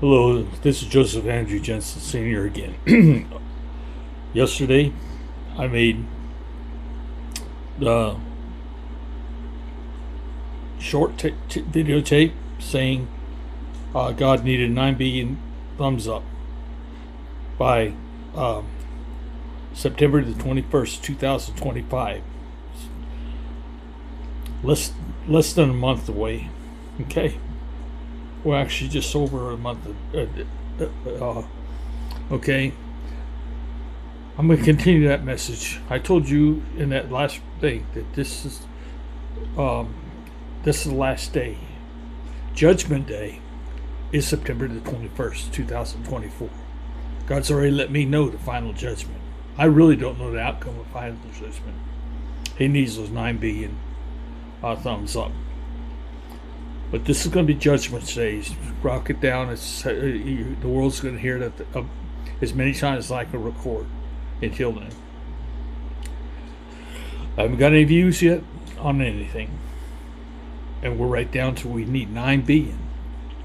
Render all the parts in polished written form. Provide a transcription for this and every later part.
Hello, this is Joseph Andrew Jensen Sr. again. Yesterday, I made the short videotape saying God needed 9 billion thumbs up by September the 21st, 2025. Less than a month away. Okay? Well, actually, just over a month. Okay? I'm going to continue that message. I told you in that last thing that this is the last day. Judgment Day is September the 21st, 2024. God's already let me know the final judgment. I really don't know the outcome of final judgment. He needs those 9 billion thumbs up. But this is going to be Judgment Day. Rock it down. The world's going to hear it as many times as I can record until then. I haven't got any views yet on anything. And we're right down to we need 9 billion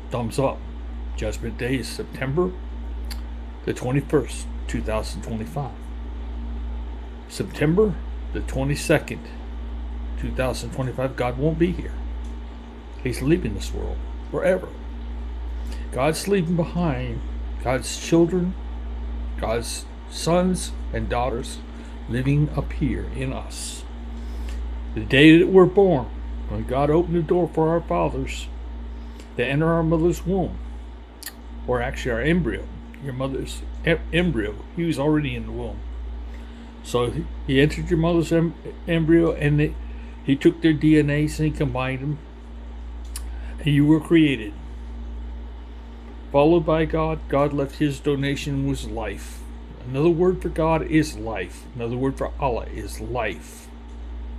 thumbs up. Judgment Day is September the 21st, 2025. September the 22nd, 2025, God won't be here. He's leaving this world forever. God's leaving behind God's children, God's sons and daughters living up here in us. The day that we're born, when God opened the door for our fathers to enter our mother's womb, or actually our embryo, your mother's embryo, he was already in the womb. So he entered your mother's embryo, and he took their DNAs and he combined them, and you were created. Followed by God, God left his donation was life. Another word for God is life. Another word for Allah is life.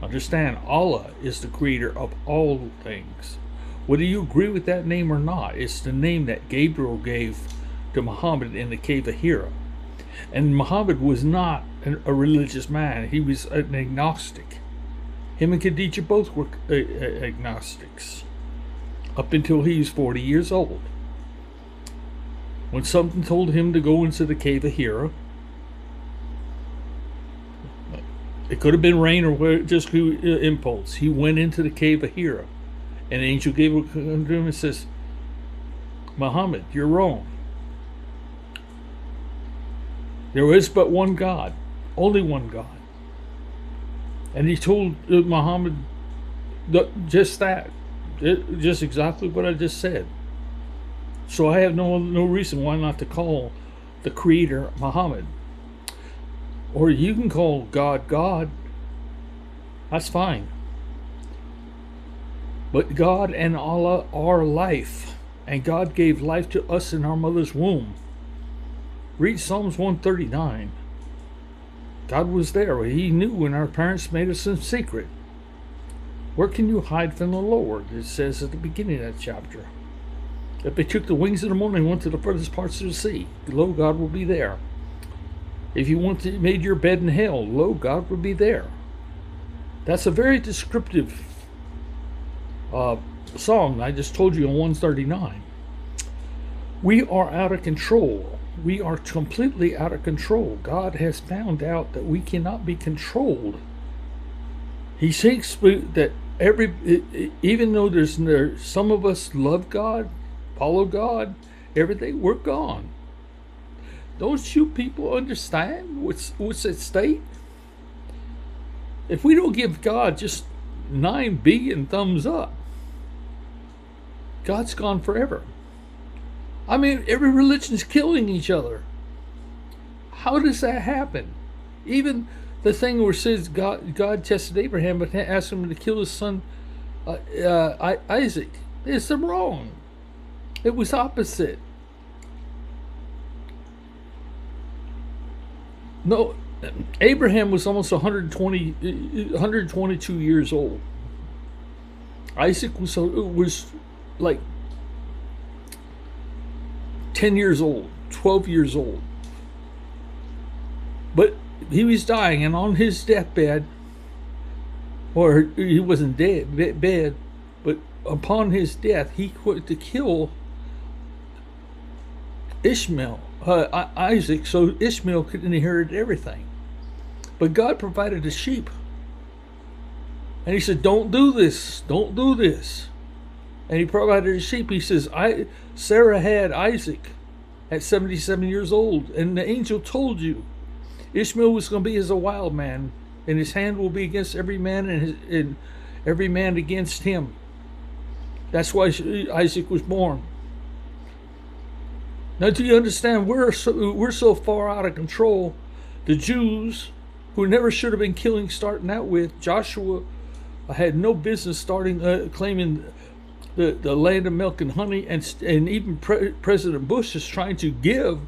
Understand, Allah is the creator of all things. Whether you agree with that name or not, it's the name that Gabriel gave to Muhammad in the cave of Hira. And Muhammad was not a religious man. He was an agnostic. Him and Khadijah both were agnostics. Up until he was 40 years old. When something told him to go into the cave of Hira, it could have been rain or just impulse. He went into the cave of Hira. And the angel Gabriel comes to him and says, Muhammad, you're wrong. There is but one God. Only one God. And he told Muhammad just that. Just exactly what I just said. So I have no reason why not to call the creator Muhammad. Or you can call God God. That's fine. But God and Allah are life. And God gave life to us in our mother's womb. Read Psalms 139. God was there. He knew when our parents made us in secret. Where can you hide from the Lord? It says at the beginning of that chapter. If they took the wings of the morning and went to the furthest parts of the sea, lo, God will be there. If you made your bed in hell, lo, God will be there. That's a very descriptive song I just told you on 139. We are out of control. We are completely out of control. God has found out that we cannot be controlled. He thinks that even though there's some of us love God, follow God, everything, we're gone. Don't you people understand what's at stake? If we don't give God just 9 billion thumbs up, God's gone forever. I mean, every religion's killing each other. How does that happen? Even the thing where it says God tested Abraham but asked him to kill his son Isaac. It's wrong. It was opposite. No, Abraham was almost 122 years old. Isaac was like 10 years old, 12 years old. But he was dying, and on his deathbed, or he wasn't dead, but upon his death, he quit to kill Isaac, so Ishmael could inherit everything. But God provided a sheep. And he said, don't do this. Don't do this. And he provided a sheep. He says, Sarah had Isaac at 77 years old. And the angel told you Ishmael was going to be as a wild man. And his hand will be against every man and every man against him. That's why Isaac was born. Now, do you understand? We're so far out of control. The Jews, who never should have been starting out with, Joshua had no business claiming the land of milk and honey, and even President Bush is trying to get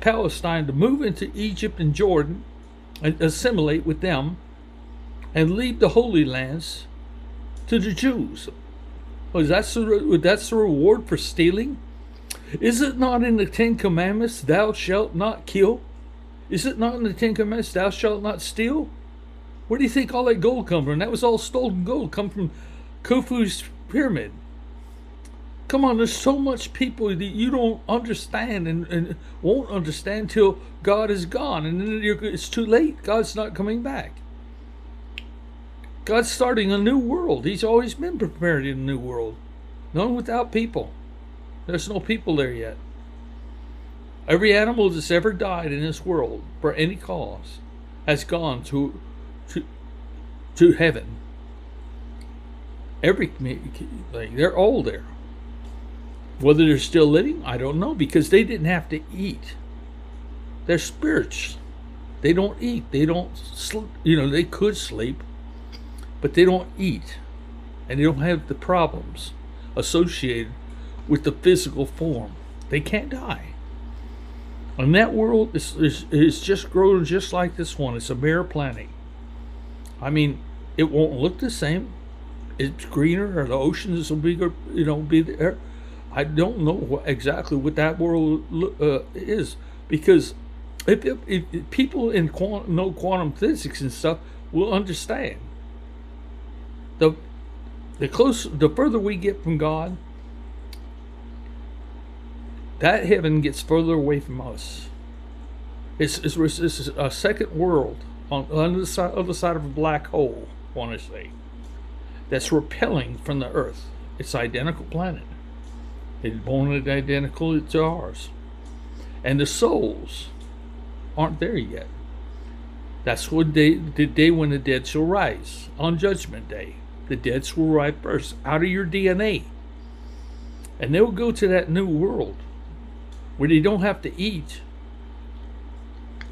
Palestine to move into Egypt and Jordan and assimilate with them and leave the Holy Lands to the Jews. That's the reward for stealing? Is it not in the Ten Commandments, thou shalt not kill? Is it not in the Ten Commandments, thou shalt not steal? Where do you think all that gold come from? That was all stolen gold, come from Khufu's pyramid. Come on, there's so much people that you don't understand and won't understand till God is gone. And then it's too late. God's not coming back. God's starting a new world. He's always been prepared in a new world. None without people. There's no people there yet. Every animal that's ever died in this world for any cause has gone to heaven. They're all there. Whether they're still living, I don't know, because they didn't have to eat. They're spirits. They don't eat. They don't sleep. They could sleep, but they don't eat, and they don't have the problems associated with the physical form. They can't die. And that world is just growing just like this one. It's a bare planet. I mean, it won't look the same. It's greener, or the oceans will be there. I don't know exactly what that world is, because if people know quantum physics and stuff will understand. The further we get from God, that heaven gets further away from us. It's a second world on the other side of a black hole, I want to say, that's repelling from the Earth. It's an identical planet. It's born identical to ours. And the souls aren't there yet. That's the day when the dead shall rise, on Judgment Day. The dead will rise first, out of your DNA. And they will go to that new world where they don't have to eat,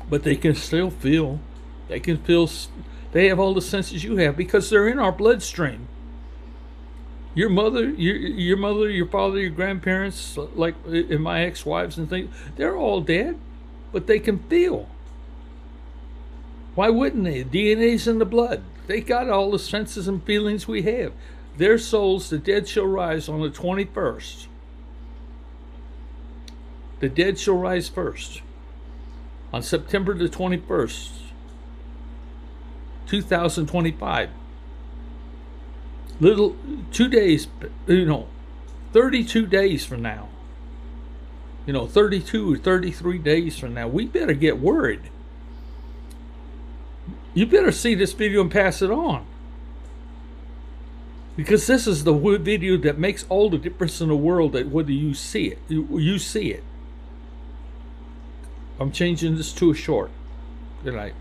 but they can still feel. They can feel. They have all the senses you have because they're in our bloodstream. Your mother, your father, your grandparents, like and my ex-wives and things, they're all dead, but they can feel. Why wouldn't they? DNA's in the blood. They got all the senses and feelings we have. Their souls, the dead shall rise on the 21st. The dead shall rise first. On September the 21st, 2025. 2 days, 32 days from now. 32 or 33 days from now. We better get worried. You better see this video and pass it on. Because this is the video that makes all the difference in the world, that whether you see it. You see it. I'm changing this to a short. Good night.